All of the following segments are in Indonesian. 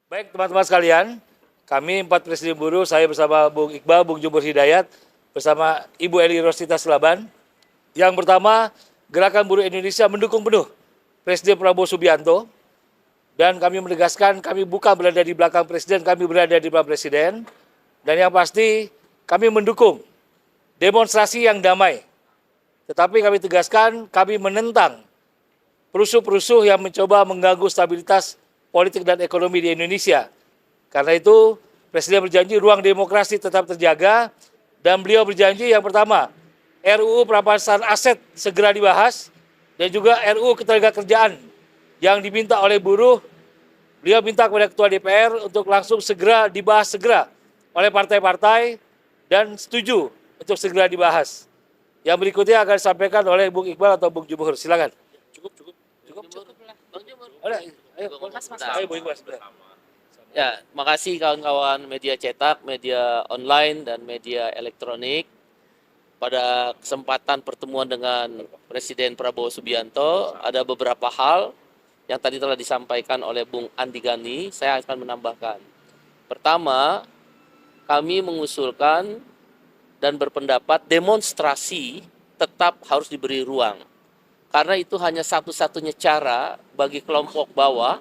Baik teman-teman sekalian, kami 4 Presiden Buruh, saya bersama Bung Iqbal, Bung Jumur Hidayat, bersama Ibu Eli Rosita Selaban. Yang pertama, Gerakan Buruh Indonesia mendukung penuh Presiden Prabowo Subianto, dan kami menegaskan kami bukan berada di belakang Presiden, kami berada di belakang Presiden. Dan yang pasti, kami mendukung demonstrasi yang damai. Tetapi kami tegaskan, kami menentang perusuh-perusuh yang mencoba mengganggu stabilitas politik dan ekonomi di Indonesia. Karena itu, Presiden berjanji ruang demokrasi tetap terjaga, dan beliau berjanji yang pertama, RUU perampasan aset segera dibahas, dan juga RUU ketenagakerjaan yang diminta oleh buruh, beliau minta kepada Ketua DPR untuk langsung segera dibahas oleh partai-partai dan setuju untuk segera dibahas. Yang berikutnya akan disampaikan oleh Bung Iqbal atau Bung Jumhur. Silakan. Cukup. Bang Jumur. Ayo, Bung Iqbal. Ya, makasih kawan-kawan media cetak, media online, dan media elektronik. Pada kesempatan pertemuan dengan Presiden Prabowo Subianto, ada beberapa hal yang tadi telah disampaikan oleh Bung Andi Gani, saya akan menambahkan. Pertama, kami mengusulkan dan berpendapat demonstrasi tetap harus diberi ruang. Karena itu hanya satu-satunya cara bagi kelompok bawah,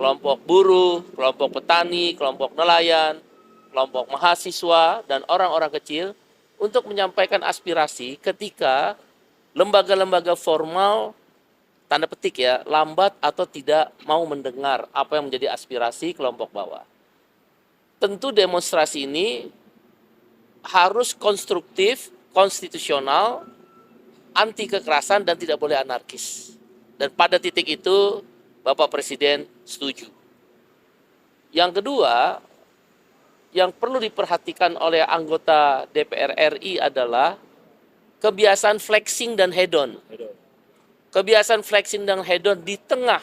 kelompok buruh, kelompok petani, kelompok nelayan, kelompok mahasiswa, dan orang-orang kecil untuk menyampaikan aspirasi ketika lembaga-lembaga formal, tanda petik ya, lambat atau tidak mau mendengar apa yang menjadi aspirasi kelompok bawah. Tentu demonstrasi ini harus konstruktif, konstitusional, anti kekerasan, dan tidak boleh anarkis. Dan pada titik itu Bapak Presiden setuju. Yang kedua, yang perlu diperhatikan oleh anggota DPR RI adalah kebiasaan flexing dan hedon. Kebiasaan flexing dan hedon di tengah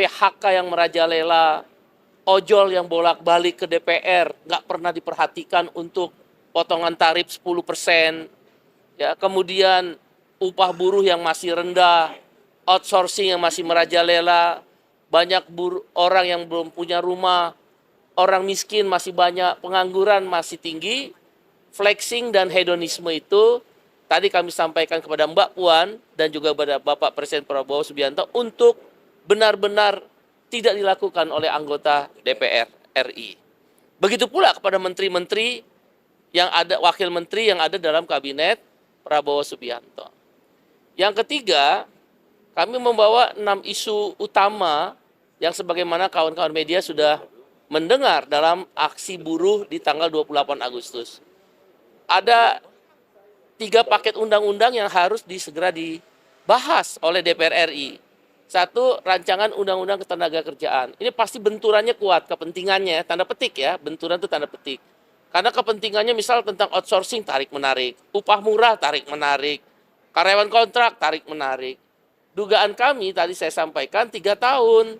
PHK yang merajalela, ojol yang bolak-balik ke DPR, nggak pernah diperhatikan untuk potongan tarif 10%, ya, kemudian upah buruh yang masih rendah, outsourcing yang masih merajalela, banyak orang yang belum punya rumah, orang miskin masih banyak, pengangguran masih tinggi. Flexing dan hedonisme itu tadi kami sampaikan kepada Mbak Puan dan juga kepada Bapak Presiden Prabowo Subianto untuk benar-benar tidak dilakukan oleh anggota DPR RI. Begitu pula kepada menteri-menteri yang ada, wakil menteri yang ada dalam kabinet Prabowo Subianto. Yang ketiga, kami membawa 6 isu utama yang sebagaimana kawan-kawan media sudah mendengar dalam aksi buruh di tanggal 28 Agustus. Ada 3 paket undang-undang yang harus segera dibahas oleh DPR RI. Satu, rancangan undang-undang ketenagakerjaan. Ini pasti benturannya kuat, kepentingannya, tanda petik ya, benturan itu tanda petik. Karena kepentingannya misal tentang outsourcing tarik-menarik, upah murah tarik-menarik, karyawan kontrak tarik-menarik. Dugaan kami tadi saya sampaikan 3 tahun.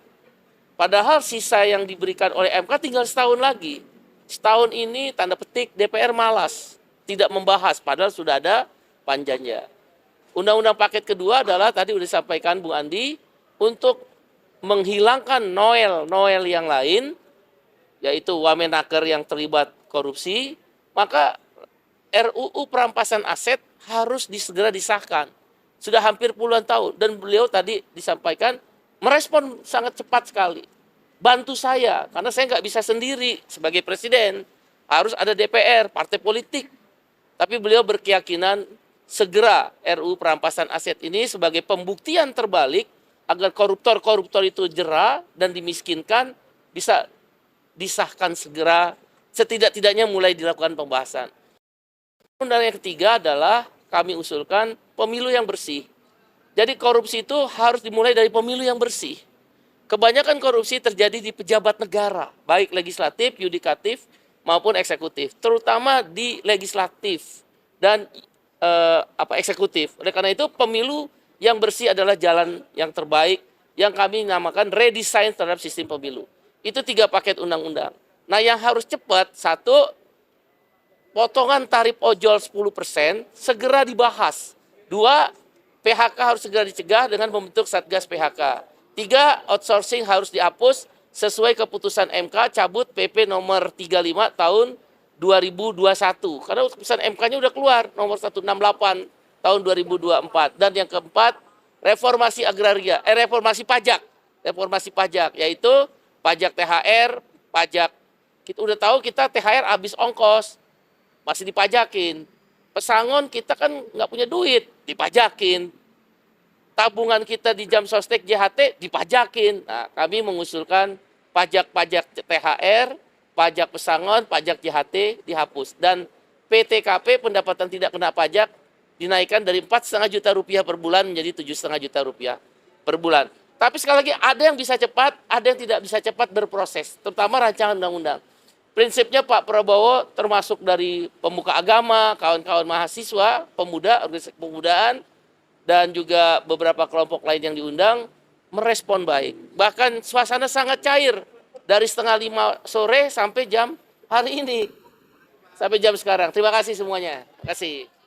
Padahal sisa yang diberikan oleh MK tinggal setahun lagi. Setahun ini tanda petik DPR malas, tidak membahas padahal sudah ada panjangnya. Undang-undang paket kedua adalah tadi sudah disampaikan Bung Andi, untuk menghilangkan Noel yang lain, yaitu Wamenaker yang terlibat korupsi, maka RUU perampasan aset harus segera disahkan. Sudah hampir puluhan tahun, dan beliau tadi disampaikan merespon sangat cepat sekali. Bantu saya, karena saya nggak bisa sendiri sebagai presiden. Harus ada DPR, partai politik. Tapi beliau berkeyakinan segera RUU perampasan aset ini sebagai pembuktian terbalik agar koruptor-koruptor itu jera dan dimiskinkan bisa disahkan segera, setidak-tidaknya mulai dilakukan pembahasan. Dan yang ketiga adalah kami usulkan pemilu yang bersih. Jadi korupsi itu harus dimulai dari pemilu yang bersih. Kebanyakan korupsi terjadi di pejabat negara, baik legislatif, yudikatif, maupun eksekutif. Terutama di legislatif dan eksekutif. Oleh karena itu pemilu yang bersih adalah jalan yang terbaik yang kami namakan redesign terhadap sistem pemilu. Itu 3 paket undang-undang. Nah yang harus cepat, satu, potongan tarif ojol 10% segera dibahas. 2, PHK harus segera dicegah dengan membentuk Satgas PHK. 3, outsourcing harus dihapus sesuai keputusan MK cabut PP nomor 35 tahun 2021. Karena keputusan MK-nya udah keluar nomor 168 tahun 2024. Dan yang keempat, reformasi agraria, reformasi pajak. Reformasi pajak yaitu pajak THR, pajak kita udah tahu kita THR habis ongkos, masih dipajakin. Pesangon kita kan nggak punya duit, dipajakin. Tabungan kita di jam sostek JHT dipajakin. Nah, kami mengusulkan pajak-pajak THR, pajak pesangon, pajak JHT dihapus. Dan PTKP pendapatan tidak kena pajak dinaikkan dari 4,5 juta rupiah per bulan menjadi 7,5 juta rupiah per bulan. Tapi sekali lagi ada yang bisa cepat, ada yang tidak bisa cepat berproses, terutama rancangan undang-undang. Prinsipnya Pak Prabowo termasuk dari pemuka agama, kawan-kawan mahasiswa, pemuda, organisasi kepemudaan, dan juga beberapa kelompok lain yang diundang, merespon baik. Bahkan suasana sangat cair dari 4:30 sore sampai jam hari ini. Sampai jam sekarang. Terima kasih semuanya. Terima kasih.